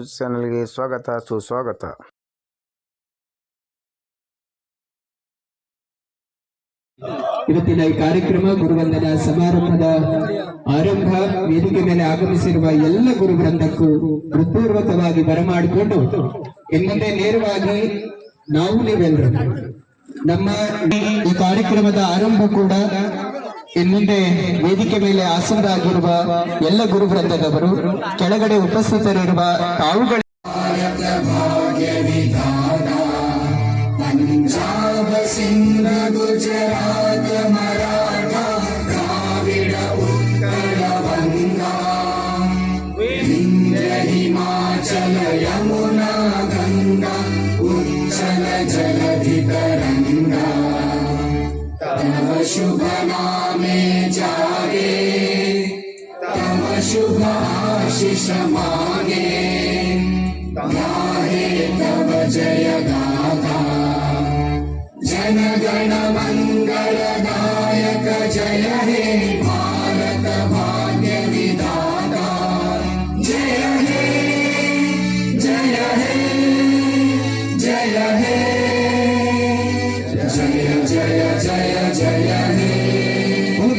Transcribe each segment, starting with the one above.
News ಚಾನೆಲ್ಗೆ ಸ್ವಾಗತ ಸುಸ್ವಾಗತ. ಇವತ್ತಿನ ಈ ಕಾರ್ಯಕ್ರಮ ಗುರುವಂದನಾ ಸಮಾರಂಭದ ಆರಂಭ. ವೇದಿಕೆ ಮೇಲೆ ಆಗಮಿಸಿರುವ ಎಲ್ಲ ಗುರು ವೃಂದಕ್ಕೂ ಹೃತ್ಪೂರ್ವಕವಾಗಿ ಬರಮಾಡಿಕೊಂಡು ಇನ್ನೊಂದೇ ನೇರವಾಗಿ ನಾವು ನೀವೆಲ್ಲರೂ ನಮ್ಮ ಈ ಕಾರ್ಯಕ್ರಮದ ಆರಂಭ ಕೂಡ ಇನ್ಮುಂದೆ ವೇದಿಕೆ ಮೇಲೆ ಆಸೀನರಾಗಿರುವ ಎಲ್ಲ ಗುರು ವೃಂದದವರು, ಕೆಳಗಡೆ ಉಪಸ್ಥಿತರಿರುವ ತಾವುಗಳ पंजाब सिंध गुजरात मराठा द्राविड उत्कल बंगा विंध्य हिमाचल यमुना गंगा उच्चल जलधि तरंगा तव शुभ नामे जागे तव शुभ आशीष मागे गाहे तव जय गाथा जन गण मंगल नायक जय हे भारत भाग्य विधाता जय हे जय हे जय हे जय जय जय जय हे।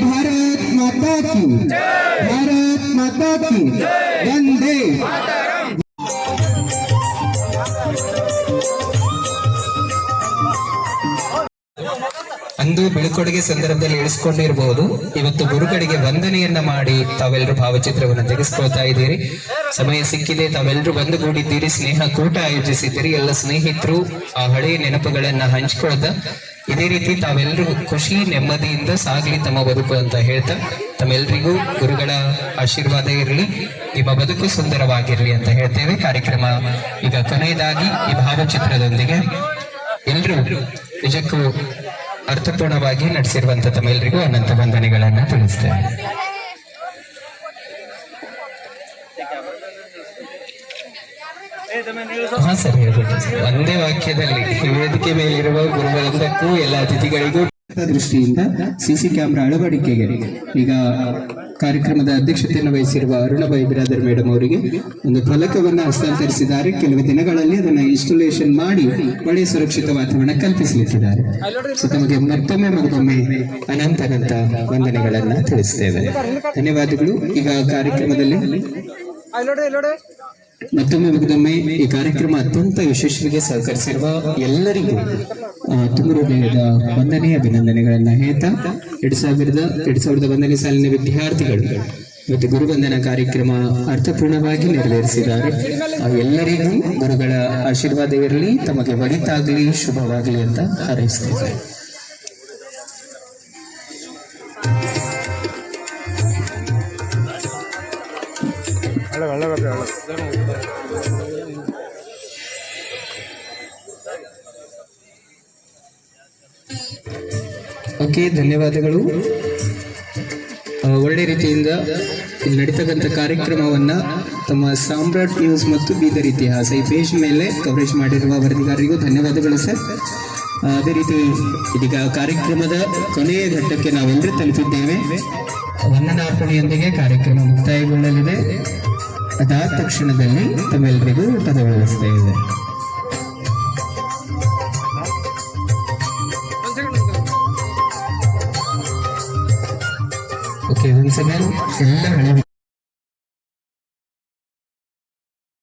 भारत माता की, भारत माता की वंदे। ಅಂದು ಬೀಳ್ಕೊಡುಗೆ ಸಂದರ್ಭದಲ್ಲಿ ಇಳಿಸ್ಕೊಂಡಿರಬಹುದು. ಇವತ್ತು ಗುರುಗಳಿಗೆ ವಂದನೆಯನ್ನ ಮಾಡಿ ತಾವೆಲ್ಲರೂ ಭಾವಚಿತ್ರವನ್ನು ತೆಗೆಸ್ಕೊಳ್ತಾ ಇದ್ದೀರಿ. ಸಮಯ ಸಿಕ್ಕಿದೆ, ತಾವೆಲ್ಲರೂ ಬಂದುಗೂಡಿದ್ದೀರಿ, ಸ್ನೇಹ ಕೂಟ ಆಯೋಜಿಸಿದ್ದೀರಿ. ಎಲ್ಲ ಸ್ನೇಹಿತರು ಆ ಹಳೆಯ ನೆನಪುಗಳನ್ನ ಹಂಚ್ಕೊಳ್ತಾ ಇದೇ ರೀತಿ ತಾವೆಲ್ಲರೂ ಖುಷಿ ನೆಮ್ಮದಿಯಿಂದ ಸಾಗಲಿ ತಮ್ಮ ಬದುಕು ಅಂತ ಹೇಳ್ತಾ, ತಮ್ಮೆಲ್ಲರಿಗೂ ಗುರುಗಳ ಆಶೀರ್ವಾದ ಇರಲಿ, ನಿಮ್ಮ ಬದುಕು ಸುಂದರವಾಗಿರ್ಲಿ ಅಂತ ಹೇಳ್ತೇವೆ. ಕಾರ್ಯಕ್ರಮ ಈಗ ಕೊನೆಯದಾಗಿ ಈ ಭಾವಚಿತ್ರದೊಂದಿಗೆ ಎಲ್ರೂ ನಿಜಕ್ಕೂ ಅರ್ಥಪೂರ್ಣವಾಗಿ ನಡೆಸಿರುವಂತ ತಮ್ಮೆಲ್ಲರಿಗೂ ಅನಂತ ವಂದನೆಗಳನ್ನ ತಿಳಿಸ್ತೇವೆ. ಹಾ ಸರ್, ಹೇಳ್ಬಿಟ್ಟು ಒಂದೇ ವಾಕ್ಯದಲ್ಲಿ ವೇದಿಕೆ ಮೇಲಿರುವ ಗುರುವೃಂದಕ್ಕೂ ಎಲ್ಲ ಅತಿಥಿಗಳಿಗೂ ದೃಷ್ಟಿಯಿಂದ ಸಿಸಿ ಕ್ಯಾಮೆರಾ ಅಳವಡಿಕೆಗೆ ಈಗ ಕಾರ್ಯಕ್ರಮದ ಅಧ್ಯಕ್ಷತೆಯನ್ನು ವಹಿಸಿರುವ ಅರುಣಬಾಯಿ ಬಿರಾದರ್ ಮೇಡಮ್ ಅವರಿಗೆ ಒಂದು ಫಲಕವನ್ನು ಹಸ್ತಾಂತರಿಸಿದ್ದಾರೆ. ಕೆಲವು ದಿನಗಳಲ್ಲಿ ಅದನ್ನ ಇನ್ಸ್ಟಾಲೇಷನ್ ಮಾಡಿ ಒಳ್ಳೆಯ ಸುರಕ್ಷಿತ ವಾತಾವರಣ ಕಲ್ಪಿಸಲಿಕ್ಕಿದ್ದಾರೆ. ಸೊ ತಮಗೆ ಮತ್ತೊಮ್ಮೆ ಅನಂತ ವಂದನೆಗಳನ್ನ ತಿಳಿಸ್ತೇವೆ. ಧನ್ಯವಾದಗಳು. ಈಗ ಕಾರ್ಯಕ್ರಮದಲ್ಲಿ ಮತ್ತೊಮ್ಮೆ ಈ ಕಾರ್ಯಕ್ರಮ ಅತ್ಯಂತ ಯಶಸ್ವಿಗೆ ಸಹಕರಿಸಿರುವ ಎಲ್ಲರಿಗೂ ತುಂಬ ಹೃದಯದ ವಂದನೆ ಅಭಿನಂದನೆಗಳನ್ನ ಹೇಳ್ತಾ 2001ನೇ ಸಾಲಿನ ವಿದ್ಯಾರ್ಥಿಗಳು ಇವತ್ತು ಗುರುವಂದನಾ ಕಾರ್ಯಕ್ರಮ ಅರ್ಥಪೂರ್ಣವಾಗಿ ನೆರವೇರಿಸಿದ್ದಾರೆ. ಎಲ್ಲರಿಗೂ ಗುರುಗಳ ಆಶೀರ್ವಾದ ಇರಲಿ, ತಮಗೆ ಒಳಿತಾಗ್ಲಿ, ಶುಭವಾಗಲಿ ಅಂತ ಹಾರೈಸ್ತೇವೆ. ಓಕೆ, ಧನ್ಯವಾದಗಳು. ಒಳ್ಳೆ ರೀತಿಯಿಂದ ಇಲ್ಲಿ ನಡೀತಕ್ಕಂಥ ಕಾರ್ಯಕ್ರಮವನ್ನ ತಮ್ಮ ಸಾಮ್ರಾಟ್ ನ್ಯೂಸ್ ಮತ್ತು ಬೀದರ್ ಇತಿಹಾಸ ಈ ಪೇಜ್ ಮೇಲೆ ಕವರೇಜ್ ಮಾಡಿರುವ ವರದಿಗಾರರಿಗೂ ಧನ್ಯವಾದಗಳು ಸರ್. ಅದೇ ರೀತಿ ಇದೀಗ ಕಾರ್ಯಕ್ರಮದ ಕೊನೆಯ ಘಟ್ಟಕ್ಕೆ ನಾವೆಲ್ಲರೂ ತಲುಪಿದ್ದೇವೆ. ವಂದನಾರ್ಪಣೆಯೊಂದಿಗೆ ಕಾರ್ಯಕ್ರಮ ಮುಕ್ತಾಯಗೊಳ್ಳಲಿದೆ. ಅದಾದ ತಕ್ಷಣದಲ್ಲಿ ತಮ್ಮೆಲ್ಲರಿಗೂ ಊಟದ ವ್ಯವಸ್ಥೆ ಇದೆ. ಓಕೆ, ಒಂದ್ಸಲ ಎಲ್ಲ